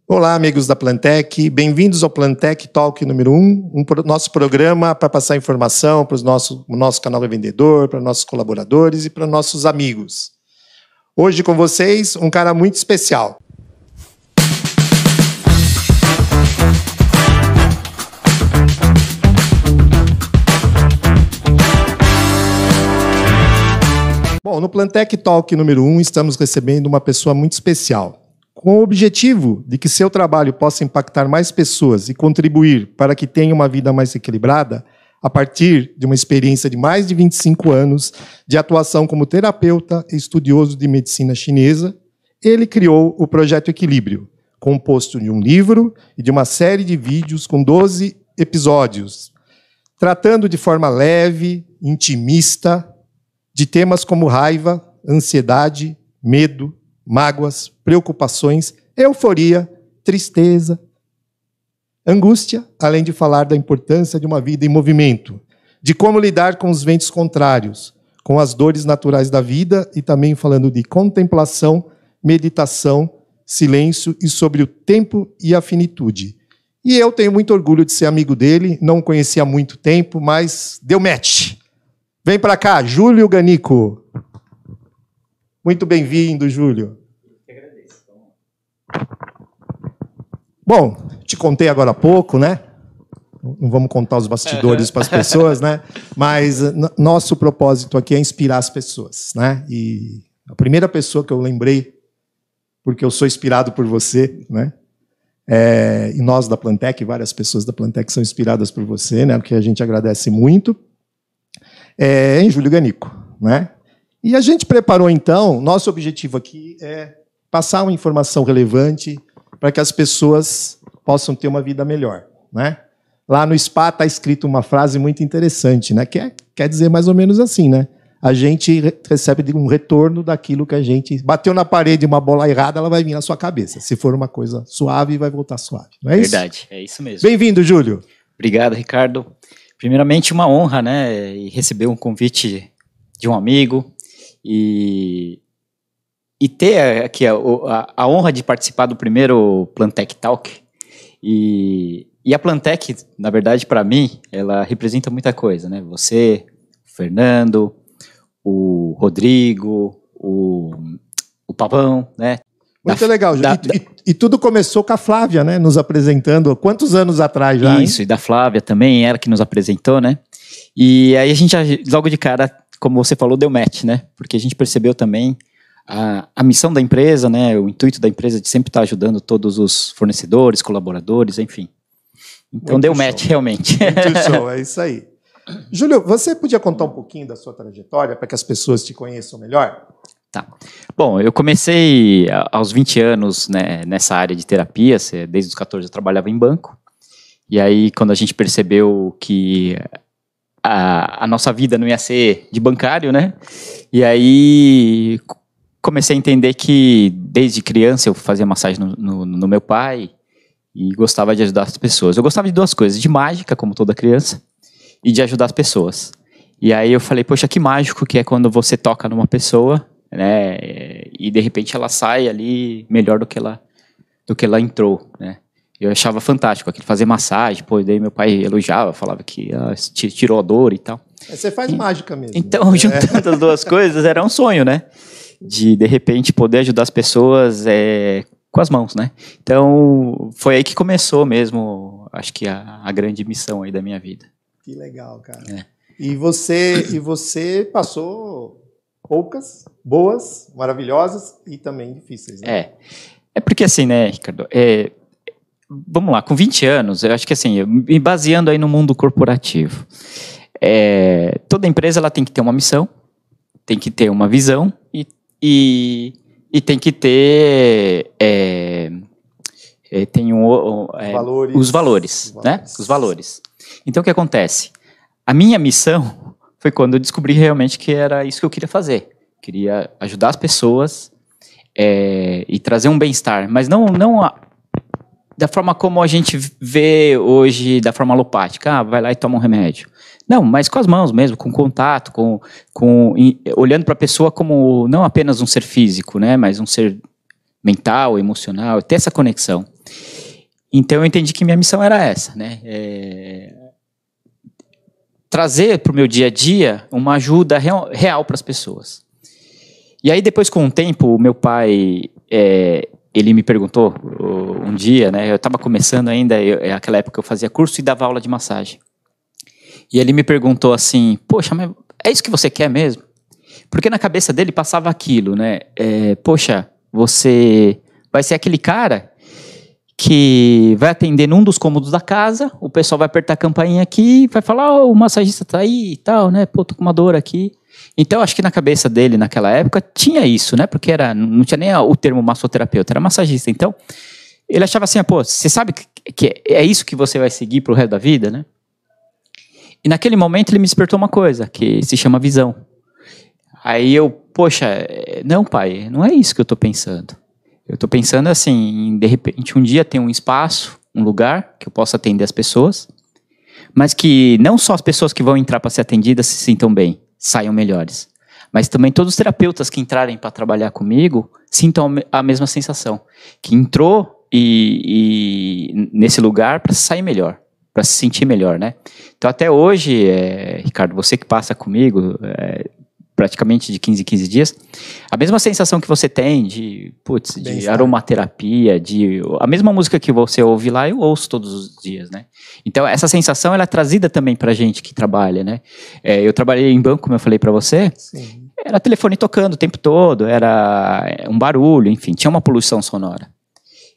Olá, amigos da Plantec, bem-vindos ao Plantec Talk número 1, nosso programa para passar informação para o nosso canal revendedor, para nossos colaboradores e para nossos amigos. Hoje com vocês, um cara muito especial. Bom, no Plantec Talk número 1, estamos recebendo uma pessoa muito especial. Com o objetivo de que seu trabalho possa impactar mais pessoas e contribuir para que tenham uma vida mais equilibrada, a partir de uma experiência de mais de 25 anos de atuação como terapeuta e estudioso de medicina chinesa, ele criou o Projeto Equilíbrio, composto de um livro e de uma série de vídeos com 12 episódios, tratando de forma leve, intimista, de temas como raiva, ansiedade, medo, mágoas, preocupações, euforia, tristeza, angústia, além de falar da importância de uma vida em movimento, de como lidar com os ventos contrários, com as dores naturais da vida e também falando de contemplação, meditação, silêncio e sobre o tempo e a finitude. E eu tenho muito orgulho de ser amigo dele, não o conhecia há muito tempo, mas deu match. Vem para cá, Júlio Ganico. Muito bem-vindo, Júlio. Eu agradeço. Bom, te contei agora há pouco, né? Não vamos contar os bastidores para as pessoas, né? Mas nosso propósito aqui é inspirar as pessoas, né? E a primeira pessoa que eu lembrei, porque eu sou inspirado por você, né? E nós da Plantec, várias pessoas da Plantec são inspiradas por você, né? Porque a gente agradece muito. Em Júlio Ganico, né? E a gente preparou, então, nosso objetivo aqui é passar uma informação relevante para que as pessoas possam ter uma vida melhor, né? Lá no SPA está escrito uma frase muito interessante, né? Que quer dizer mais ou menos assim, né? A gente recebe um retorno daquilo que a gente bateu na parede, uma bola errada, ela vai vir na sua cabeça. Se for uma coisa suave, vai voltar suave. Não é isso? Verdade, é isso mesmo. Bem-vindo, Júlio. Obrigado, Ricardo. Primeiramente, uma honra, né? E receber um convite de um amigo. E ter aqui a honra de participar do primeiro Plantec Talk. E a Plantec, na verdade, para mim, ela representa muita coisa, né? Você, o Fernando, o Rodrigo, o Pavão, né? Muito legal. E tudo começou com a Flávia, né? Nos apresentando. Quantos anos atrás já? Isso, e da Flávia também, ela que nos apresentou, né? E aí a gente, logo de cara, como você falou, deu match, né? Porque a gente percebeu também a missão da empresa, né? O intuito da empresa de sempre estar ajudando todos os fornecedores, colaboradores, enfim. Então muito deu show. Match, realmente. Muito show, é isso aí. Júlio, você podia contar um pouquinho da sua trajetória para que as pessoas te conheçam melhor? Tá. Bom, eu comecei aos 20 anos, né, nessa área de terapia, desde os 14 eu trabalhava em banco. E aí, quando a gente percebeu que a nossa vida não ia ser de bancário, né? E aí comecei a entender que desde criança eu fazia massagem no meu pai e gostava de ajudar as pessoas. Eu gostava de duas coisas, de mágica, como toda criança, e de ajudar as pessoas. E aí eu falei, poxa, que mágico que é quando você toca numa pessoa, né? E de repente ela sai ali melhor do que ela entrou, né? Eu achava fantástico aquilo, fazer massagem, pô, daí meu pai elogiava, falava que tirou a dor e tal. Você faz mágica mesmo. Então, juntando as duas coisas, era um sonho, né? De repente, poder ajudar as pessoas com as mãos, né? Então, foi aí que começou mesmo, acho que a grande missão aí da minha vida. Que legal, cara. E você passou poucas, boas, maravilhosas e também difíceis, né? É porque assim, né, Ricardo, vamos lá, com 20 anos, eu acho que assim, me baseando aí no mundo corporativo, toda empresa ela tem que ter uma missão, tem que ter uma visão e tem que ter os valores, né? Os valores. Então, o que acontece? A minha missão foi quando eu descobri realmente que era isso que eu queria fazer. Queria ajudar as pessoas e trazer um bem-estar, mas não da forma como a gente vê hoje, da forma alopática. Vai lá e toma um remédio. Não, mas com as mãos mesmo, com contato, olhando para a pessoa como não apenas um ser físico, né, mas um ser mental, emocional, ter essa conexão. Então eu entendi que minha missão era essa, né? Trazer para o meu dia a dia uma ajuda real para as pessoas. E aí depois, com o tempo, o meu pai, ele me perguntou um dia, né? Eu estava começando ainda, naquela época eu fazia curso e dava aula de massagem. E ele me perguntou assim, poxa, mas é isso que você quer mesmo? Porque na cabeça dele passava aquilo, né? Poxa, você vai ser aquele cara que vai atender num dos cômodos da casa, o pessoal vai apertar a campainha aqui, vai falar, o massagista tá aí e tal, né? Pô, tô com uma dor aqui. Então, acho que na cabeça dele, naquela época, tinha isso, né? Porque não tinha nem o termo massoterapeuta, era massagista. Então, ele achava assim, pô, você sabe que é isso que você vai seguir pro resto da vida, né? E naquele momento ele me despertou uma coisa, que se chama visão. Aí eu, poxa, não, pai, não é isso que eu tô pensando. Eu tô pensando assim, em, de repente, um dia ter um espaço, um lugar que eu possa atender as pessoas, mas que não só as pessoas que vão entrar para ser atendidas se sintam bem, saiam melhores, mas também todos os terapeutas que entrarem para trabalhar comigo sintam a mesma sensação, que entrou e nesse lugar para sair melhor, para se sentir melhor, né? Então até hoje, Ricardo, você que passa comigo, praticamente de 15 em 15 dias, a mesma sensação que você tem de aromaterapia, a mesma música que você ouve lá, eu ouço todos os dias, né? Então, essa sensação, ela é trazida também pra gente que trabalha, né? Eu trabalhei em banco, como eu falei pra você, Sim. Era telefone tocando o tempo todo, era um barulho, enfim, tinha uma poluição sonora.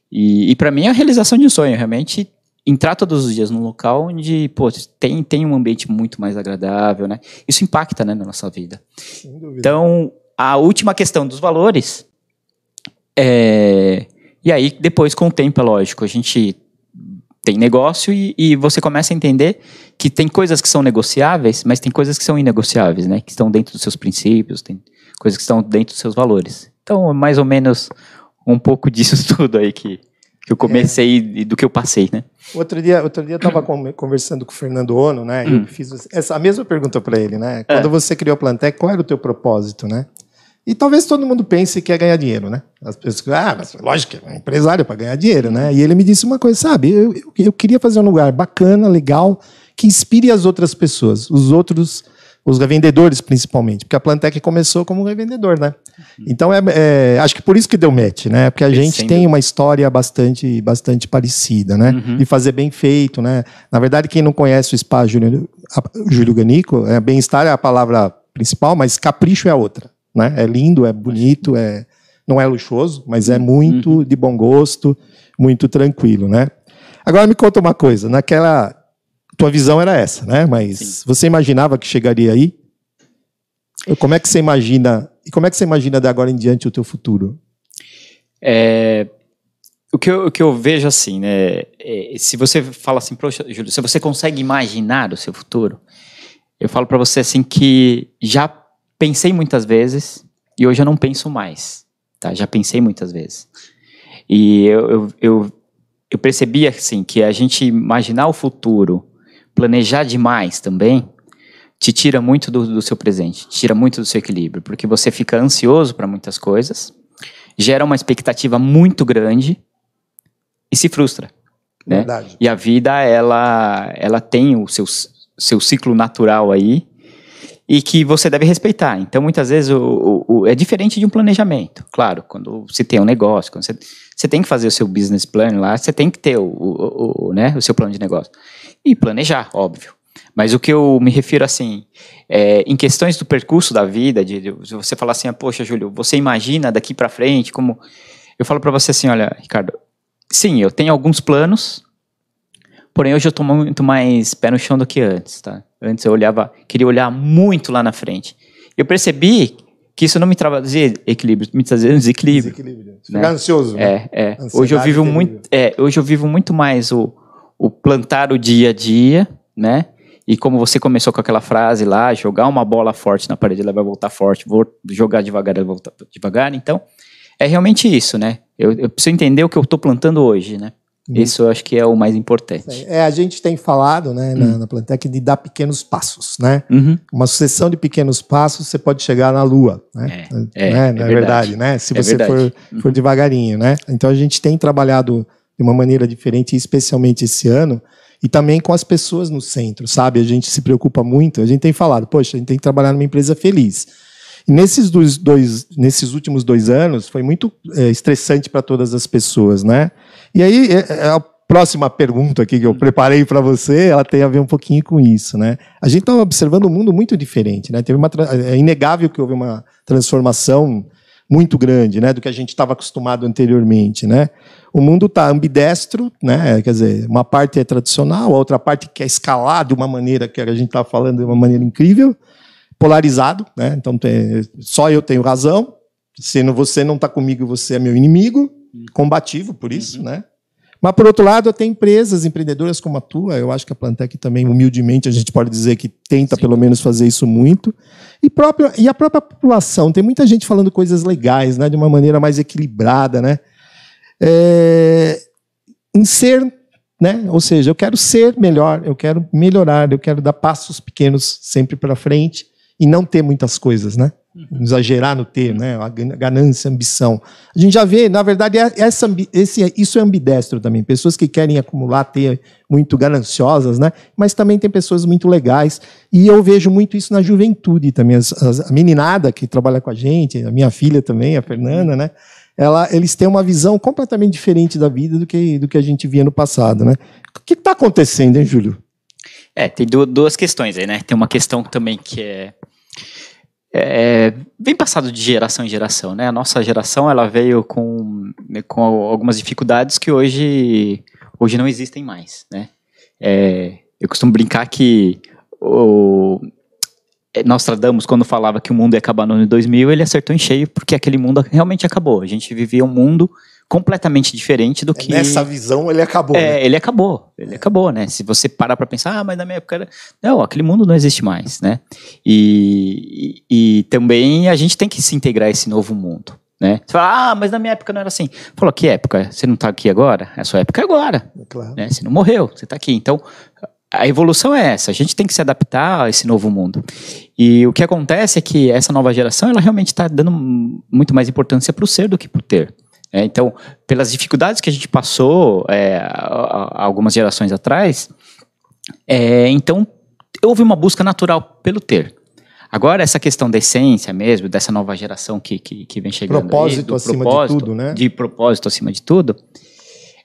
E pra mim é a realização de um sonho, realmente, entrar todos os dias num local onde, pô, tem um ambiente muito mais agradável, né? Isso impacta, né, na nossa vida. Sem dúvida. Então, a última questão dos valores, e aí depois com o tempo, é lógico, a gente tem negócio e você começa a entender que tem coisas que são negociáveis, mas tem coisas que são inegociáveis, né? Que estão dentro dos seus princípios, tem coisas que estão dentro dos seus valores. Então, mais ou menos um pouco disso tudo aí que eu comecei e do que eu passei, né? Outro dia eu estava conversando com o Fernando Ono, né? Eu fiz a mesma pergunta para ele, né? Quando você criou a Plantec, qual era o teu propósito, né? E talvez todo mundo pense que é ganhar dinheiro, né? As pessoas, mas lógico que é um empresário para ganhar dinheiro, né? E ele me disse uma coisa, sabe? Eu queria fazer um lugar bacana, legal, que inspire as outras pessoas, os revendedores principalmente, porque a Plantec começou como um revendedor, né? Então, acho que por isso que deu match, né? Porque a gente tem uma história bastante parecida, né? De fazer bem feito, né? Na verdade, quem não conhece o Spa Júlio Ganico, bem-estar é a palavra principal, mas capricho é a outra, né? É lindo, é bonito, não é luxuoso, mas é muito de bom gosto, muito tranquilo, né? Agora me conta uma coisa, tua visão era essa, né? Mas você imaginava que chegaria aí? Como é que você imagina? E como é que você imagina de agora em diante o teu futuro? O que eu vejo assim, né? Se você fala assim, poxa, Júlio, se você consegue imaginar o seu futuro, eu falo para você assim que já pensei muitas vezes e hoje eu não penso mais, tá? Já pensei muitas vezes. E eu percebi assim que a gente imaginar o futuro, planejar demais também, te tira muito do seu presente, te tira muito do seu equilíbrio, porque você fica ansioso para muitas coisas, gera uma expectativa muito grande e se frustra. Verdade. Né? E a vida, ela tem o seu ciclo natural aí e que você deve respeitar. Então, muitas vezes, é diferente de um planejamento. Claro, quando você tem um negócio, quando você tem que fazer o seu business plan lá, você tem que ter né, o seu plano de negócio. E planejar, óbvio. Mas o que eu me refiro, assim, em questões do percurso da vida, de você falar assim, poxa, Júlio, você imagina daqui para frente como... Eu falo para você assim, olha, Ricardo, sim, eu tenho alguns planos, porém hoje eu tô muito mais pé no chão do que antes, tá? Antes eu queria olhar muito lá na frente. Eu percebi que isso não me trazia equilíbrio, me trazia desequilíbrio. Né? Ficar ansioso, né? Hoje eu vivo muito mais o plantar o dia a dia, né? E como você começou com aquela frase lá, jogar uma bola forte na parede, ela vai voltar forte, vou jogar devagar, ela vai voltar devagar. Então, é realmente isso, né? Eu preciso entender o que eu estou plantando hoje, né? Isso eu acho que é o mais importante. A gente tem falado, né, na Plantec, de dar pequenos passos, né? Uma sucessão de pequenos passos, você pode chegar na Lua, né? Não é verdade, né? Se você for devagarinho, né? Então a gente tem trabalhado de uma maneira diferente, especialmente esse ano, e também com as pessoas no centro, sabe? A gente se preocupa muito, a gente tem falado, poxa, a gente tem que trabalhar numa empresa feliz. E nesses últimos 2 anos, foi muito estressante para todas as pessoas, né? E aí, a próxima pergunta aqui que eu preparei para você, ela tem a ver um pouquinho com isso, né? A gente está observando um mundo muito diferente, né? É inegável que houve uma transformação muito grande, né, do que a gente estava acostumado anteriormente, né? O mundo está ambidestro, né? Quer dizer, uma parte é tradicional, a outra parte quer escalar de uma maneira que a gente está falando de uma maneira incrível, polarizado, né? Então só eu tenho razão. Se você não está comigo, você é meu inimigo, combativo por isso, né? Mas, por outro lado, tem empresas, empreendedoras como a tua, eu acho que a Plantec também, humildemente, a gente pode dizer que tenta, pelo menos, fazer isso muito. E a própria população, tem muita gente falando coisas legais, né, de uma maneira mais equilibrada, né? Em ser, né? Ou seja, eu quero ser melhor, eu quero melhorar, eu quero dar passos pequenos sempre para frente e não ter muitas coisas, né? Exagerar no ter, né? A ganância, a ambição. A gente já vê, na verdade, isso é ambidestro também. Pessoas que querem acumular, ter muito gananciosas, né? Mas também tem pessoas muito legais. E eu vejo muito isso na juventude também. A meninada que trabalha com a gente, a minha filha também, a Fernanda, né? Eles têm uma visão completamente diferente da vida do que a gente via no passado, né? O que está acontecendo, hein, Júlio? Tem duas questões aí, né? Tem uma questão também que vem passado de geração em geração, né? A nossa geração, ela veio com algumas dificuldades que hoje não existem mais, né? Eu costumo brincar que Nostradamus, quando falava que o mundo ia acabar no ano 2000, ele acertou em cheio, porque aquele mundo realmente acabou. A gente vivia um mundo completamente diferente do que... Nessa visão, ele acabou. Né? Ele acabou, né? Se você parar para pensar, mas na minha época era... Não, aquele mundo não existe mais, né? E também a gente tem que se integrar a esse novo mundo, né? Você fala, mas na minha época não era assim. Falou, que época? Você não está aqui agora? A sua época é agora. Claro. Né? Você não morreu, você está aqui. Então, a evolução é essa. A gente tem que se adaptar a esse novo mundo. E o que acontece é que essa nova geração, ela realmente está dando muito mais importância para o ser do que para o ter. Então, pelas dificuldades que a gente passou algumas gerações atrás, então houve uma busca natural pelo ter. Agora, essa questão da essência mesmo, dessa nova geração que vem chegando propósito aí, acima de tudo, né? De propósito acima de tudo,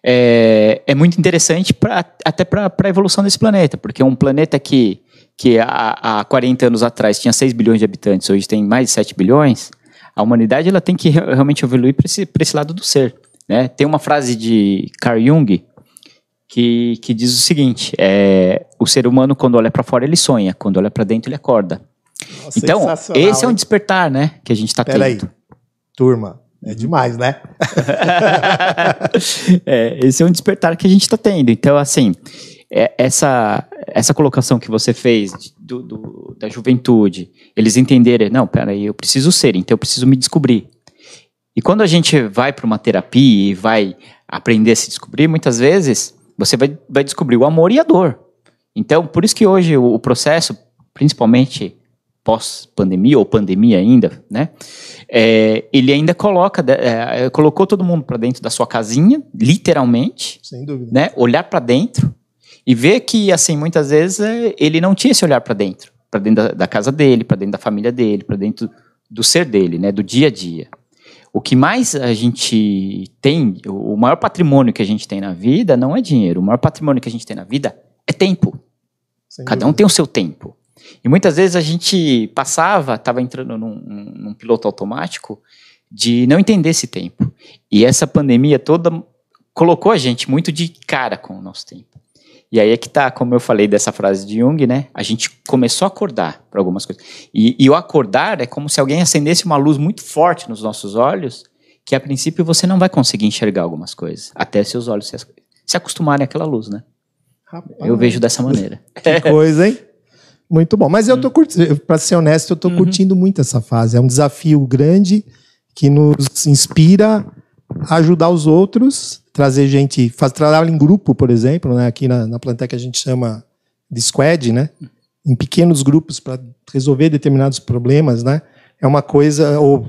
é muito interessante até para a evolução desse planeta, porque um planeta que há 40 anos atrás tinha 6 bilhões de habitantes, hoje tem mais de 7 bilhões, a humanidade ela tem que realmente evoluir para esse lado do ser, né? Tem uma frase de Carl Jung que diz o seguinte, o ser humano, quando olha para fora, ele sonha, quando olha para dentro, ele acorda. Nossa, então, esse é um despertar, né, que a gente está tendo. Peraí, turma, é demais, né? Esse é um despertar que a gente está tendo. Então, assim, essa colocação que você fez da juventude, eles entenderem, não, peraí, eu preciso ser, então eu preciso me descobrir. E quando a gente vai para uma terapia e vai aprender a se descobrir, muitas vezes você vai descobrir o amor e a dor. Então, por isso que hoje o processo, principalmente pós-pandemia ou pandemia ainda, né? Ele ainda colocou todo mundo para dentro da sua casinha, literalmente. Sem dúvida. Né? Olhar para dentro e ver que, assim, muitas vezes ele não tinha esse olhar para dentro da casa dele, para dentro da família dele, para dentro do ser dele, né? Do dia a dia. O que mais a gente tem, o maior patrimônio que a gente tem na vida não é dinheiro, o maior patrimônio que a gente tem na vida é tempo. Cada um tem o seu tempo. E muitas vezes a gente estava entrando num piloto automático de não entender esse tempo. E essa pandemia toda colocou a gente muito de cara com o nosso tempo. E aí é que tá, como eu falei dessa frase de Jung, né? A gente começou a acordar para algumas coisas. E o acordar é como se alguém acendesse uma luz muito forte nos nossos olhos, que a princípio você não vai conseguir enxergar algumas coisas, até seus olhos se acostumarem àquela luz, né? Rapaz, eu vejo dessa maneira. Que coisa, hein? Muito bom. Mas eu tô curtindo, para ser honesto, eu tô curtindo muito essa fase. É um desafio grande que nos inspira a ajudar os outros trazer gente, trabalhar em grupo, por exemplo, né? Aqui na Plantec a gente chama de squad, né? Em pequenos grupos para resolver determinados problemas, né? É uma coisa, ou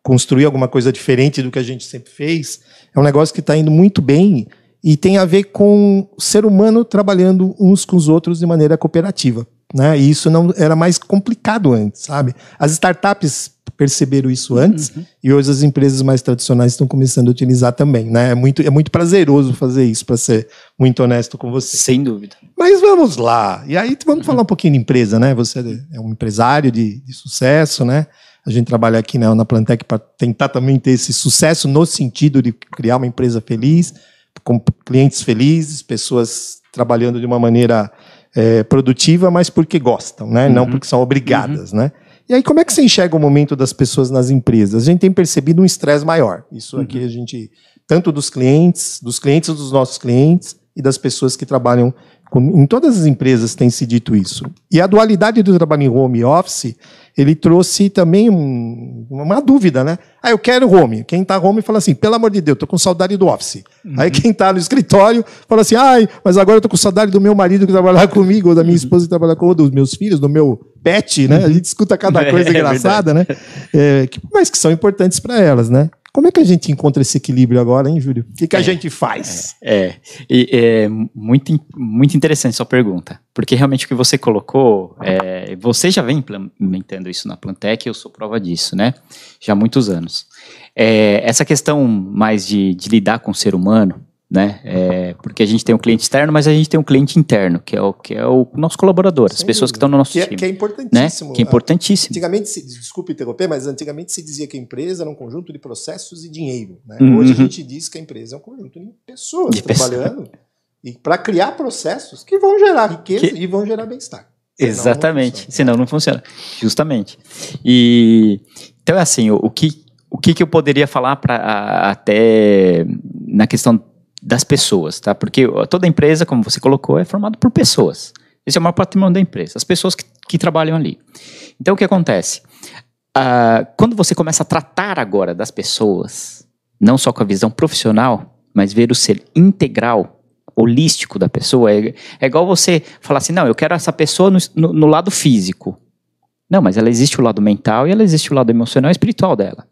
construir alguma coisa diferente do que a gente sempre fez, é um negócio que está indo muito bem e tem a ver com o ser humano trabalhando uns com os outros de maneira cooperativa, né? E isso não era mais complicado antes, sabe? As startups perceberam isso antes e hoje as empresas mais tradicionais estão começando a utilizar também, né? É muito prazeroso fazer isso, para ser muito honesto com você. Sem dúvida. Mas vamos lá. E aí vamos falar um pouquinho de empresa, né? Você é um empresário de sucesso, né? A gente trabalha aqui na Plantec para tentar também ter esse sucesso no sentido de criar uma empresa feliz, com clientes felizes, pessoas trabalhando de uma maneira produtiva, mas porque gostam, né? Não porque são obrigadas, né? E aí, como é que você enxerga o momento das pessoas nas empresas? A gente tem percebido um estresse maior. Isso aqui a gente, tanto dos clientes dos nossos clientes e das pessoas que trabalham em todas as empresas tem se dito isso. E a dualidade do trabalho em home office, ele trouxe também uma dúvida, né? Ah, eu quero home. Quem está home fala assim, pelo amor de Deus, estou com saudade do office. Aí quem está no escritório fala assim, ai, mas agora eu estou com saudade do meu marido que trabalha comigo, ou da minha esposa que trabalha comigo, ou dos meus filhos, do meu pet, né? A gente escuta cada coisa engraçada, né? Mas que são importantes para elas, né? Como é que a gente encontra esse equilíbrio agora, hein, Júlio? O que a gente faz? Muito interessante sua pergunta, porque realmente o que você colocou, você já vem implementando isso na Plantec, eu sou prova disso, né? Já há muitos anos. Essa questão mais de lidar com o ser humano, né? Porque a gente tem um cliente externo, mas a gente tem um cliente interno, que é o nosso colaborador, as pessoas que estão no nosso time. Que é importantíssimo. Né? Que é importantíssimo. Antigamente, desculpe interromper, mas antigamente se dizia que a empresa era um conjunto de processos e dinheiro. Né? Hoje a gente diz que a empresa é um conjunto de pessoas trabalhando e para criar processos que vão gerar riqueza e vão gerar bem-estar. Exatamente, senão não funciona. Justamente. Então, assim, o que eu poderia falar para até na questão das pessoas, tá? Porque toda empresa, como você colocou, é formada por pessoas. Esse é o maior patrimônio da empresa, as pessoas que trabalham ali. Então, o que acontece? Quando você começa a tratar agora das pessoas, não só com a visão profissional, mas ver o ser integral, holístico da pessoa, é igual você falar assim, não, eu quero essa pessoa no lado físico. Não, mas ela existe o lado mental e ela existe o lado emocional e espiritual dela.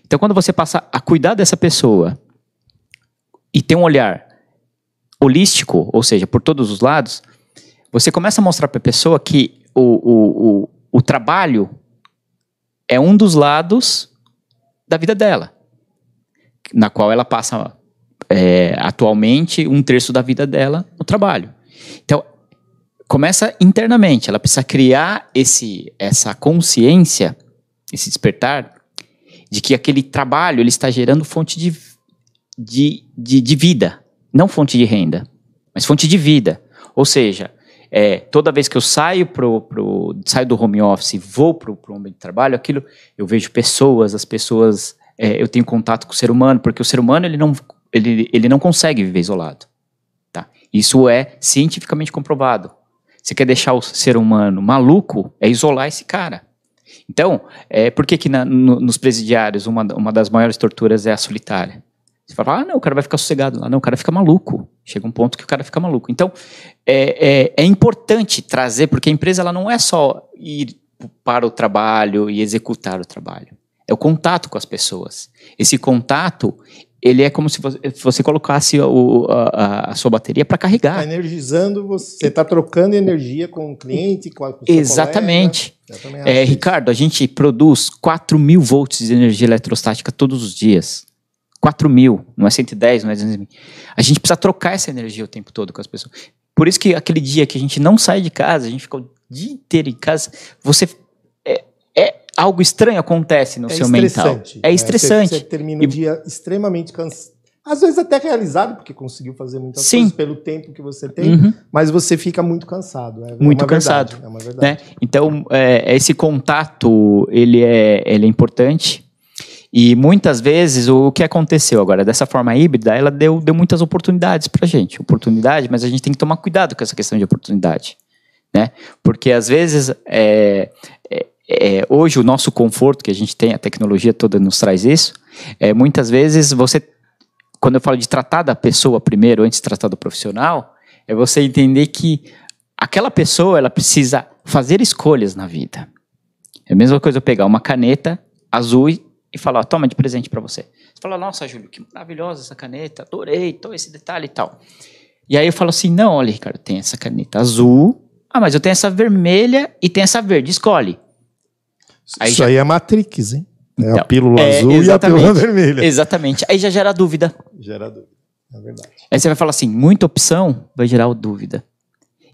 Então, quando você passa a cuidar dessa pessoa e ter um olhar holístico, ou seja, por todos os lados, você começa a mostrar para a pessoa que o trabalho é um dos lados da vida dela, na qual ela passa atualmente 1/3 da vida dela no trabalho. Então, começa internamente, ela precisa criar essa consciência, esse despertar, de que aquele trabalho ele está gerando fonte de vida, não fonte de renda, mas fonte de vida. Ou seja, toda vez que eu saio do home office e vou para o ambiente de trabalho, aquilo, eu vejo pessoas, as pessoas, eu tenho contato com o ser humano, porque o ser humano ele não consegue viver isolado. Tá? Isso é cientificamente comprovado. Você quer deixar o ser humano maluco, é isolar esse cara. Então, por que nos presidiários uma das maiores torturas é a solitária? Você fala, não, o cara vai ficar sossegado lá. Não, o cara fica maluco. Chega um ponto que o cara fica maluco. Então, é importante trazer, porque a empresa ela não é só ir para o trabalho e executar o trabalho. É o contato com as pessoas. Esse contato, ele é como se você colocasse a sua bateria para carregar. Está energizando, você está trocando energia com o cliente, com o seu Exatamente. Colega. Ricardo, a gente produz 4.000 volts de energia eletrostática todos os dias. 4.000, não é 110, não é 200 mil. A gente precisa trocar essa energia o tempo todo com as pessoas. Por isso que aquele dia que a gente não sai de casa, a gente fica o dia inteiro em casa, algo estranho acontece no seu mental. É estressante. Você termina o dia extremamente cansado. Às vezes até realizado, porque conseguiu fazer muitas coisas pelo tempo que você tem, mas você fica muito cansado. Muito cansado. É uma verdade. Né? Então, esse contato, ele é importante. E muitas vezes, o que aconteceu agora, dessa forma híbrida, ela deu muitas oportunidades pra gente. Mas a gente tem que tomar cuidado com essa questão de oportunidade. Né? Porque às vezes, hoje o nosso conforto que a gente tem, a tecnologia toda nos traz isso, muitas vezes você quando eu falo de tratar da pessoa primeiro, antes de tratar do profissional, é você entender que aquela pessoa, ela precisa fazer escolhas na vida. É a mesma coisa eu pegar uma caneta azul e falar, toma de presente para você. Você fala, nossa, Júlio, que maravilhosa essa caneta, adorei, todo esse detalhe e tal. E aí eu falo assim, não, olha, Ricardo, tem essa caneta azul, mas eu tenho essa vermelha e tem essa verde, escolhe. Isso aí é Matrix, hein? É a pílula azul e a pílula vermelha. Exatamente. Aí já gera dúvida. Gera dúvida, é verdade. Aí você vai falar assim, muita opção vai gerar dúvida.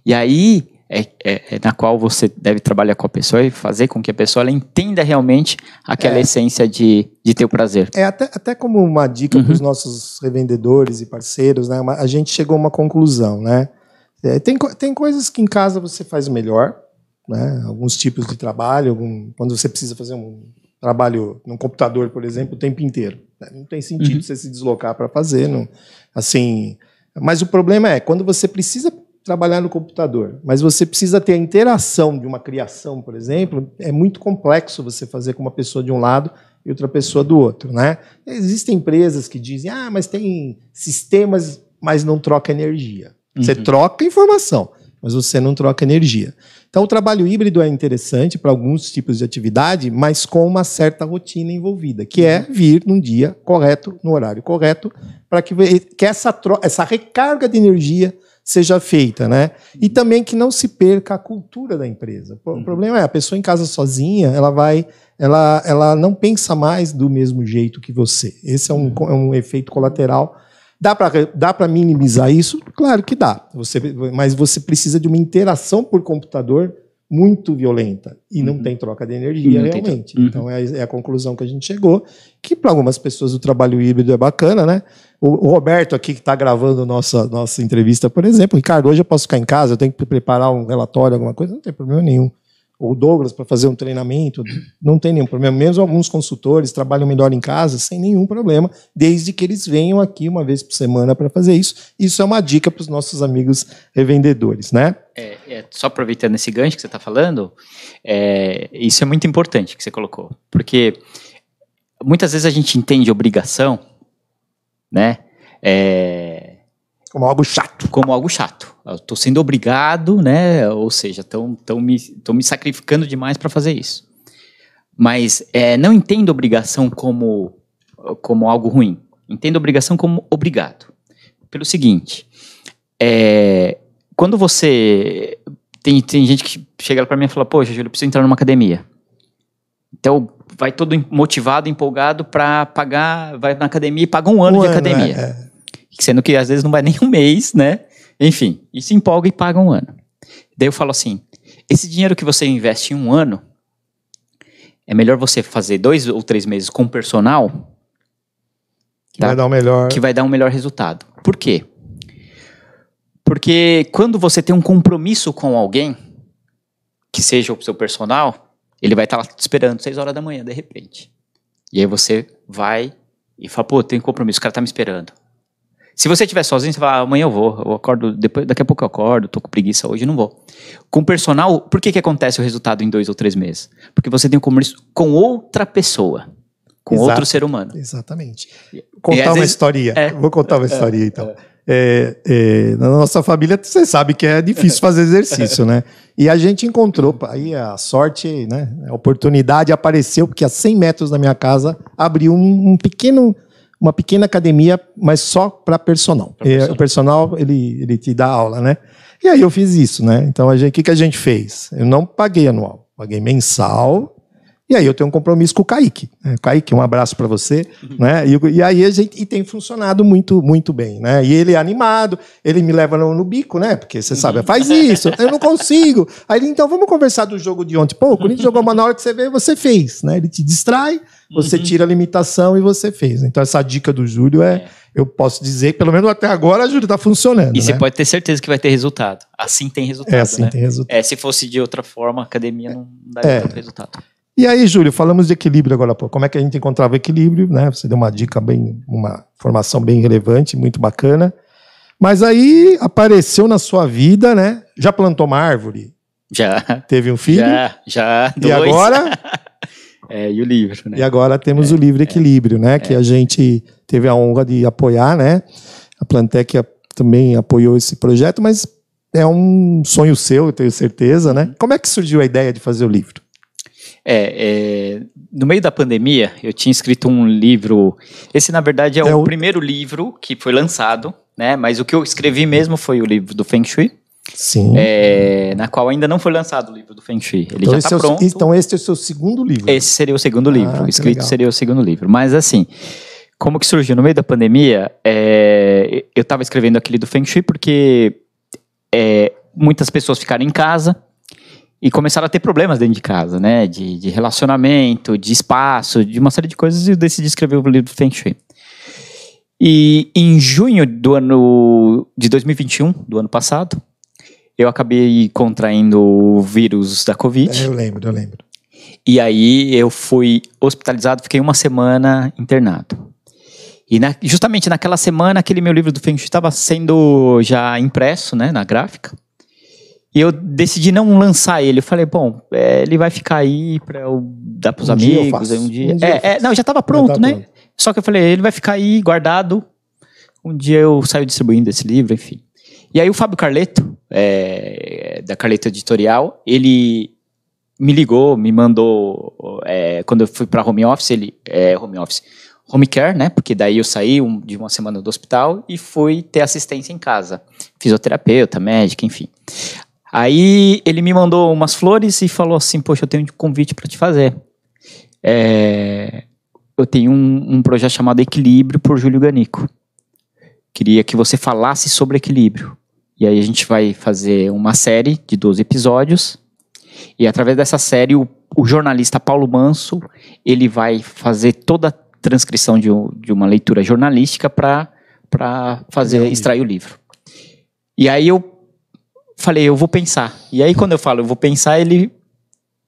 E aí é na qual você deve trabalhar com a pessoa e fazer com que a pessoa ela entenda realmente aquela essência de ter o prazer. Até como uma dica para os nossos revendedores e parceiros, né? A gente chegou a uma conclusão, né? Tem coisas que em casa você faz melhor, né? Alguns tipos de trabalho, quando você precisa fazer um trabalho no computador, por exemplo, o tempo inteiro. Né? Não tem sentido você se deslocar para fazer. Não, assim, mas o problema é quando você precisa trabalhar no computador, mas você precisa ter a interação de uma criação, por exemplo, é muito complexo você fazer com uma pessoa de um lado e outra pessoa do outro, né? Existem empresas que dizem, mas tem sistemas, mas não troca energia. Você troca informação, mas você não troca energia. Então, o trabalho híbrido é interessante para alguns tipos de atividade, mas com uma certa rotina envolvida, que é vir num dia correto, no horário correto, para que essa recarga de energia seja feita, né? E também que não se perca a cultura da empresa. O problema é, a pessoa em casa sozinha, ela não pensa mais do mesmo jeito que você. Esse é um efeito colateral. Dá para minimizar isso? Claro que dá. Mas você precisa de uma interação por computador muito violenta. E não tem troca de energia realmente. Então é a conclusão que a gente chegou, que para algumas pessoas o trabalho híbrido é bacana, né? O Roberto aqui, que está gravando nossa entrevista, por exemplo, Ricardo, hoje eu posso ficar em casa, eu tenho que preparar um relatório, alguma coisa, não tem problema nenhum. Ou Douglas, para fazer um treinamento, não tem nenhum problema. Mesmo alguns consultores trabalham melhor em casa, sem nenhum problema, desde que eles venham aqui uma vez por semana para fazer isso. Isso é uma dica para os nossos amigos revendedores, né? Só aproveitando esse gancho que você está falando, isso é muito importante que você colocou, porque muitas vezes a gente entende obrigação, né? Como algo chato. Como algo chato. Eu estou sendo obrigado, né? Ou seja, estão me sacrificando demais para fazer isso. Mas não entendo obrigação como algo ruim. Entendo obrigação como obrigado. Pelo seguinte, quando você... Tem gente que chega para mim e fala, poxa, Júlio, eu preciso entrar numa academia. Então, vai todo motivado, empolgado para pagar, vai na academia e paga um ano de academia. Sendo que às vezes não vai nem um mês, né? Enfim, e se empolga e paga um ano. Daí eu falo assim, esse dinheiro que você investe em um ano, é melhor você fazer 2 ou 3 meses com personal, que vai dar um melhor resultado. Por quê? Porque quando você tem um compromisso com alguém, que seja o seu personal, ele vai estar lá te esperando 6 horas da manhã, de repente. E aí você vai e fala, pô, tem compromisso, o cara tá me esperando. Se você estiver sozinho, você fala, amanhã eu acordo, daqui a pouco eu acordo, tô com preguiça hoje, não vou. Com personal, por que acontece o resultado em 2 ou 3 meses? Porque você tem um compromisso com outra pessoa, com outro ser humano. Exatamente. Vou contar uma historinha, então. Na nossa família, você sabe que é difícil fazer exercício, né? E a gente encontrou, aí a sorte, né? A oportunidade apareceu, porque a 100 metros da minha casa abriu uma pequena academia, mas só para personal. O personal, ele te dá aula, né? E aí eu fiz isso, né? Então, o que a gente fez? Eu não paguei anual, paguei mensal. E aí eu tenho um compromisso com o Kaique. Kaique, um abraço para você. Né? E aí tem funcionado muito, muito bem. Né? E ele é animado, ele me leva no bico, né? Porque você sabe, faz isso, eu não consigo. Aí ele, então vamos conversar do jogo de ontem. Pô, o Corinthians jogou, mas na hora que você veio, você fez. Né? Ele te distrai, você tira a limitação e você fez. Então essa dica do Júlio eu posso dizer que pelo menos até agora a Júlio está funcionando. E você pode ter certeza que vai ter resultado. Assim tem resultado. Assim tem resultado. Se fosse de outra forma, a academia não daria tanto resultado. E aí, Júlio, falamos de equilíbrio agora, pô. Como é que a gente encontrava equilíbrio, né? Você deu uma dica uma formação bem relevante, muito bacana. Mas aí apareceu na sua vida, né? Já plantou uma árvore? Já. Teve um filho? Já. 2. E agora? E o livro, né? E agora temos o livro Equilíbrio, né? Que a gente teve a honra de apoiar, né? A Plantec também apoiou esse projeto, mas é um sonho seu, eu tenho certeza, né? Como é que surgiu a ideia de fazer o livro? No meio da pandemia, eu tinha escrito um livro. Esse, na verdade, é o primeiro livro que foi lançado, né? Mas o que eu escrevi mesmo foi o livro do Feng Shui. Sim. Na qual ainda não foi lançado o livro do Feng Shui. Ele então já está pronto. Então esse é o seu segundo livro? Esse seria o segundo livro. O escrito seria o segundo livro. Mas assim, como que surgiu? No meio da pandemia, eu estava escrevendo aquele do Feng Shui porque muitas pessoas ficaram em casa e começaram a ter problemas dentro de casa, né? De relacionamento, de espaço, de uma série de coisas, e eu decidi escrever o livro do Feng Shui. E em junho de 2021, do ano passado, eu acabei contraindo o vírus da Covid. Eu lembro. E aí eu fui hospitalizado, fiquei uma semana internado. E justamente naquela semana, aquele meu livro do Feng Shui estava sendo já impresso, né, na gráfica. E eu decidi não lançar ele. Eu falei, bom, ele vai ficar aí para eu dar para os amigos. Um dia. Não, já estava pronto, né? Pronto. Só que eu falei, ele vai ficar aí guardado. Um dia eu saio distribuindo esse livro, enfim. E aí o Fábio Carleto, da Carleto Editorial, ele me ligou, me mandou, quando eu fui para home care, né? Porque daí eu saí de uma semana do hospital e fui ter assistência em casa. Fisioterapeuta, médica, enfim. Aí ele me mandou umas flores e falou assim, poxa, eu tenho um convite para te fazer. Eu tenho um projeto chamado Equilíbrio por Júlio Ganico. Queria que você falasse sobre equilíbrio. E aí a gente vai fazer uma série de 12 episódios. E através dessa série, o jornalista Paulo Manso, ele vai fazer toda a transcrição de uma leitura jornalística para extrair o livro. E aí eu falei, eu vou pensar. E aí quando eu falo, eu vou pensar, ele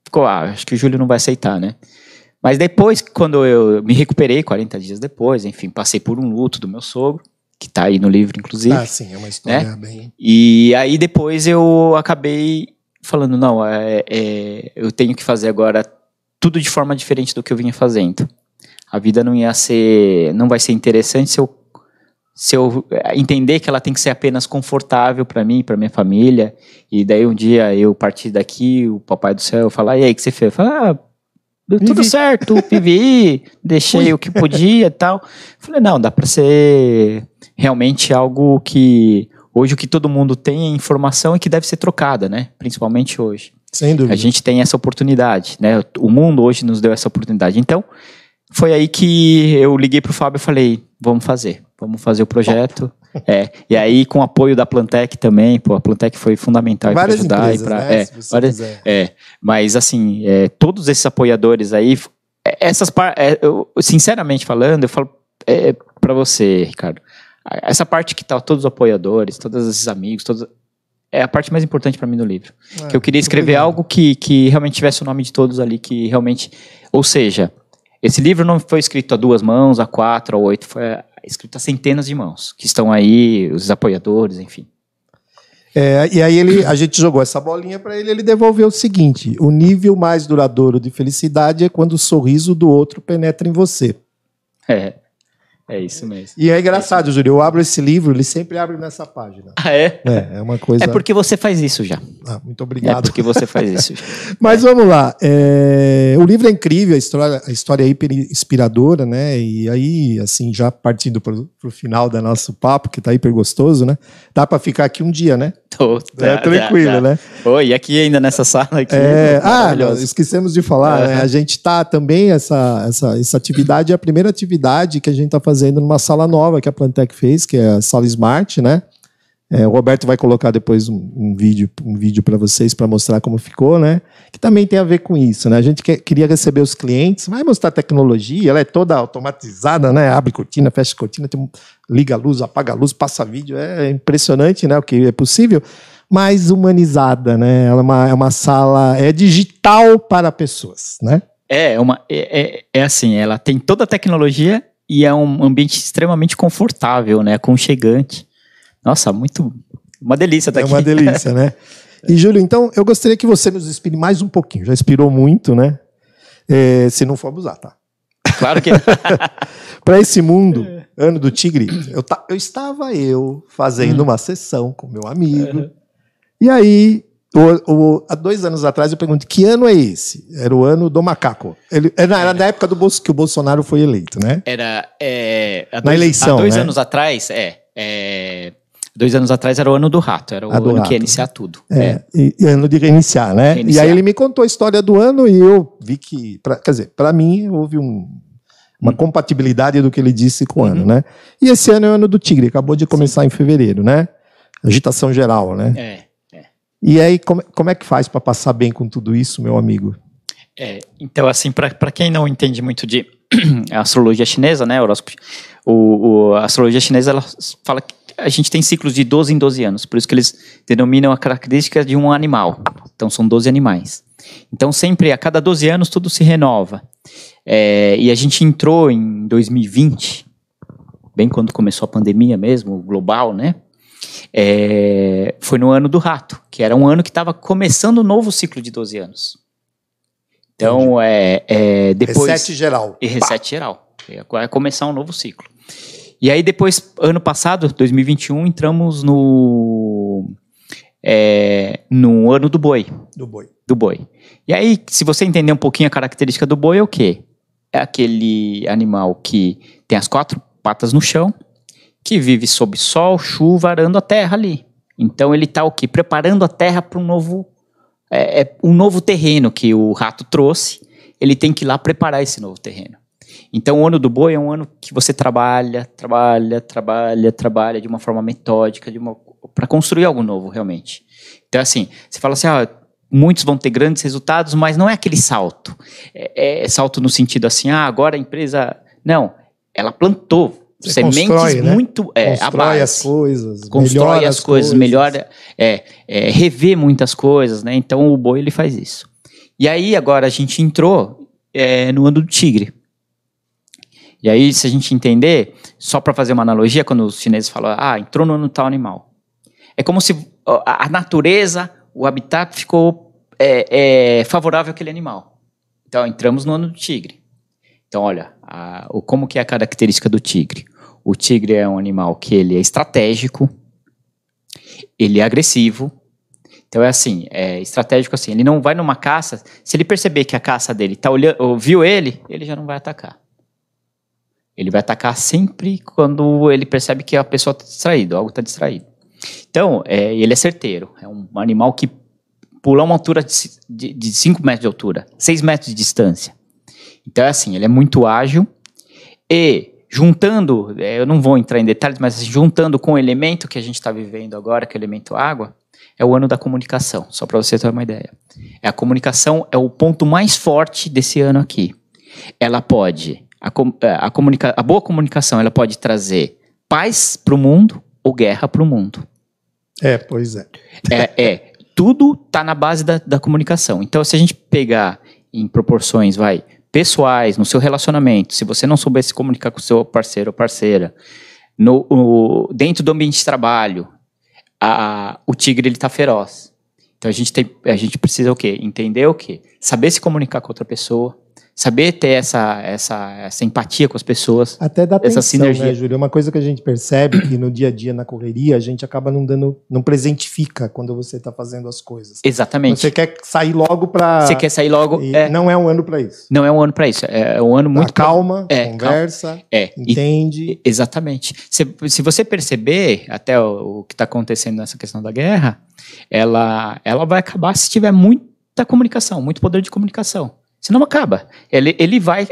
ficou, acho que o Júlio não vai aceitar, né? Mas depois, quando eu me recuperei, 40 dias depois, enfim, passei por um luto do meu sogro, que está aí no livro, inclusive. Sim, é uma história, né? Bem... E aí depois eu acabei falando, não, eu tenho que fazer agora tudo de forma diferente do que eu vinha fazendo. A vida não vai ser interessante se eu entender que ela tem que ser apenas confortável para mim, para minha família. E daí um dia eu partir daqui, o papai do céu falar, e aí, o que você fez? Eu falei, deu tudo certo, vivi, deixei o que podia e tal. Falei, não, dá para ser realmente algo que hoje o que todo mundo tem é informação e que deve ser trocada, né? Principalmente hoje. Sem dúvida. A gente tem essa oportunidade, né? O mundo hoje nos deu essa oportunidade. Então, foi aí que eu liguei pro Fábio e falei, vamos fazer o projeto. E aí com o apoio da Plantec também, a Plantec foi fundamental para ajudar. Empresas, né? Mas assim, todos esses apoiadores aí, sinceramente falando, eu falo para você, Ricardo, essa parte que tá todos os apoiadores, todos esses amigos, é a parte mais importante para mim do livro. Que eu queria escrever algo que realmente tivesse o nome de todos ali, que realmente, ou seja, esse livro não foi escrito a 2 mãos, a 4, a 8, foi escrito a centenas de mãos, que estão aí, os apoiadores, enfim. E aí a gente jogou essa bolinha para ele devolveu o seguinte, o nível mais duradouro de felicidade é quando o sorriso do outro penetra em você. É isso mesmo. E é engraçado, Júlio, eu abro esse livro, ele sempre abre nessa página. É uma coisa... É porque você faz isso já. Muito obrigado. É porque você faz isso já. Mas vamos lá. O livro é incrível, a história é hiper inspiradora, né? E aí, assim, já partindo pro final do nosso papo, que tá hiper gostoso, né? Dá para ficar aqui um dia, né? Tranquilo, né? E aqui ainda nessa sala aqui. Esquecemos de falar, né? A gente tá também, essa atividade é a primeira atividade que a gente tá fazendo numa sala nova que a Plantec fez, que é a Sala Smart, né? O Roberto vai colocar depois um vídeo para vocês para mostrar como ficou, né? Que também tem a ver com isso, né? A gente queria receber os clientes, vai mostrar tecnologia, ela é toda automatizada, né? Abre cortina, fecha cortina, liga a luz, apaga a luz, passa vídeo, é impressionante, né? O que é possível, mas humanizada, né? Ela é uma sala, digital para pessoas, né? Assim, ela tem toda a tecnologia e é um ambiente extremamente confortável, né? Aconchegante. Nossa, uma delícia estar aqui. É uma delícia, né? E, Júlio, então, eu gostaria que você nos inspire mais um pouquinho. Já inspirou muito, né? Se não for abusar, tá? Claro que... Para esse mundo, ano do tigre, eu estava fazendo uma sessão com meu amigo. E aí, há 2 anos atrás, eu pergunto, que ano é esse? Era o ano do macaco. Era na época que o Bolsonaro foi eleito, né? Era... na eleição, há 2 né? anos atrás, 2 anos atrás era o ano do rato, era o ano que ia iniciar tudo. E ano de reiniciar, né? Reiniciar. E aí ele me contou a história do ano e eu vi que, quer dizer, para mim houve uma compatibilidade do que ele disse com o ano, né? E esse ano é o ano do tigre, acabou de começar em fevereiro, né? Agitação geral, né? E aí, como é que faz para passar bem com tudo isso, meu amigo? Então, assim, para quem não entende muito de astrologia chinesa, né? A astrologia chinesa, ela fala que a gente tem ciclos de 12 em 12 anos, por isso que eles denominam a característica de um animal. Então, são 12 animais. Então, sempre, a cada 12 anos, tudo se renova. E a gente entrou em 2020, bem quando começou a pandemia mesmo, global, né? Foi no ano do rato, que era um ano que estava começando um novo ciclo de 12 anos. Então, depois... Reset geral. E reset geral. Vai começar um novo ciclo. E aí depois, ano passado, 2021, entramos no ano do boi. Do boi. E aí, se você entender um pouquinho a característica do boi, é o quê? É aquele animal que tem as 4 patas no chão, que vive sob sol, chuva, arando a terra ali. Então ele está o quê? Preparando a terra para um novo terreno que o rato trouxe. Ele tem que ir lá preparar esse novo terreno. Então o ano do boi é um ano que você trabalha de uma forma metódica, para construir algo novo realmente. Então assim, você fala assim, muitos vão ter grandes resultados, mas não é aquele salto. Salto no sentido assim, agora a empresa... Não, ela plantou sementes constrói, né? muito... constrói as coisas, constrói as coisas, melhora... rever muitas coisas, né? Então o boi ele faz isso. E aí agora a gente entrou no ano do tigre. E aí, se a gente entender, só para fazer uma analogia, quando os chineses falam, entrou no ano tal animal. É como se a natureza, o habitat ficou favorável àquele animal. Então, entramos no ano do tigre. Então, olha, como que é a característica do tigre? O tigre é um animal que ele é estratégico, ele é agressivo. Então, é assim, estratégico assim, ele não vai numa caça, se ele perceber que a caça dele tá olhando, viu ele já não vai atacar. Ele vai atacar sempre quando ele percebe que a pessoa está distraída, algo está distraído. Então, ele é certeiro. É um animal que pula uma altura de 5 metros de altura, 6 metros de distância. Então, é assim, ele é muito ágil e juntando, eu não vou entrar em detalhes, mas juntando com o elemento que a gente está vivendo agora, que é o elemento água, é o ano da comunicação, só para você ter uma ideia. A comunicação é o ponto mais forte desse ano aqui. Ela pode... A boa comunicação, ela pode trazer paz para o mundo ou guerra para o mundo. Pois é. Tudo está na base da comunicação. Então, se a gente pegar em proporções, pessoais, no seu relacionamento, se você não souber se comunicar com o seu parceiro ou parceira, dentro do ambiente de trabalho, o tigre está feroz. Então, a gente precisa o quê? Entender o quê? Saber se comunicar com outra pessoa, saber ter essa empatia com as pessoas. Até dá essa atenção, sinergia. né, Júlio? É uma coisa que a gente percebe que no dia a dia, na correria, a gente acaba não presentifica quando você está fazendo as coisas. Exatamente. Você quer sair logo para... Você quer sair logo... Não é um ano para isso. Não é um ano para isso. É um ano muito... Calma, conversa, entende. Exatamente. Se você perceber, até o que está acontecendo nessa questão da guerra, ela vai acabar se tiver muita comunicação, muito poder de comunicação. Senão acaba.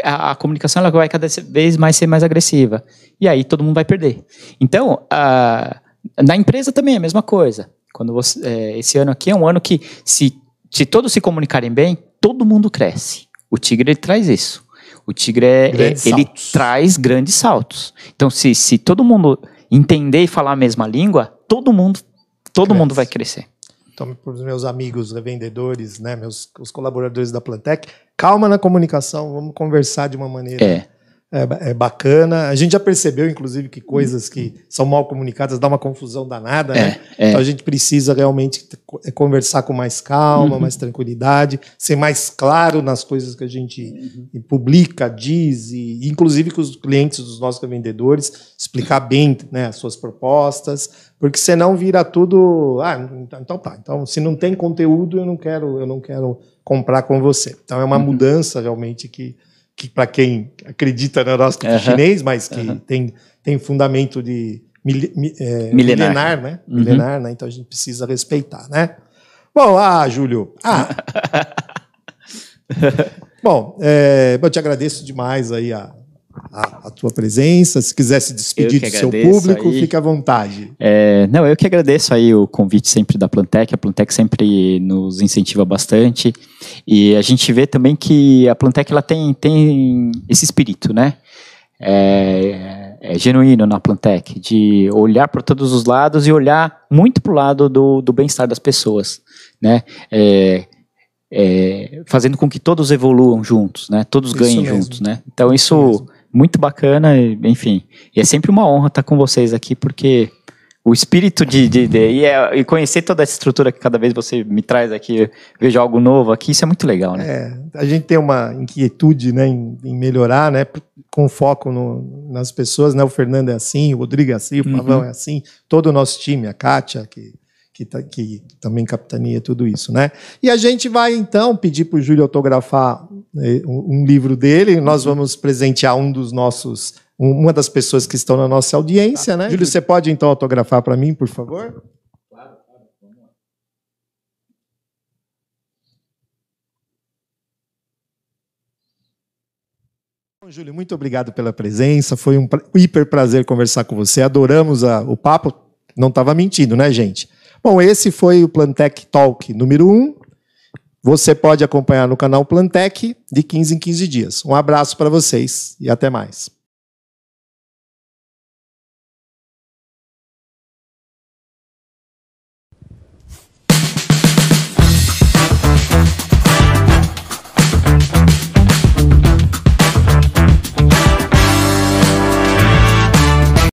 A comunicação ela vai cada vez mais ser mais agressiva. E aí todo mundo vai perder. Então, na empresa também é a mesma coisa. Esse ano aqui é um ano que, se todos se comunicarem bem, todo mundo cresce. O tigre ele traz isso. O tigre ele traz grandes saltos. Então, se todo mundo entender e falar a mesma língua, todo mundo vai crescer. Então, para os meus amigos revendedores, né, os colaboradores da Plantec, calma na comunicação, vamos conversar de uma maneira É bacana. A gente já percebeu, inclusive, que coisas que são mal comunicadas dá uma confusão danada, né? Então a gente precisa realmente conversar com mais calma, mais tranquilidade, ser mais claro nas coisas que a gente publica, diz, e inclusive com os clientes dos nossos vendedores, explicar bem, né, as suas propostas, porque senão vira tudo. Então tá. Então, se não tem conteúdo, eu não quero comprar com você. Então é uma mudança realmente que para quem acredita no horóscopo chinês, mas que tem fundamento de milenar, né? Milenar, né? Então a gente precisa respeitar, né? Bom, Júlio. Bom, eu te agradeço demais aí a tua presença. Se quiser se despedir do seu público, fique à vontade. Não, eu que agradeço aí o convite sempre da Plantec. A Plantec sempre nos incentiva bastante. E a gente vê também que a Plantec ela tem esse espírito, né? É genuíno na Plantec, de olhar para todos os lados e olhar muito para o lado do bem-estar das pessoas, né? Fazendo com que todos evoluam juntos, né? Todos ganhem juntos, né? Então isso muito bacana, enfim. E é sempre uma honra estar com vocês aqui, porque o espírito e conhecer toda essa estrutura que cada vez você me traz aqui, vejo algo novo aqui, isso é muito legal, né? A gente tem uma inquietude, né, em melhorar, né, com foco nas pessoas, né? O Fernando é assim, o Rodrigo é assim, o Pavão é assim, todo o nosso time, a Kátia, que também capitania tudo isso, né? E a gente vai, então, pedir para o Júlio autografar um livro dele. Nós vamos presentear uma das pessoas que estão na nossa audiência, né? Júlio, você pode, então, autografar para mim, por favor? Claro. Vamos lá. Bom, Júlio, muito obrigado pela presença. Foi um hiper prazer conversar com você. Adoramos o papo. Não estava mentindo, né, gente? Bom, esse foi o Plantec Talk número 1. Você pode acompanhar no canal Plantec de 15 em 15 dias. Um abraço para vocês e até mais.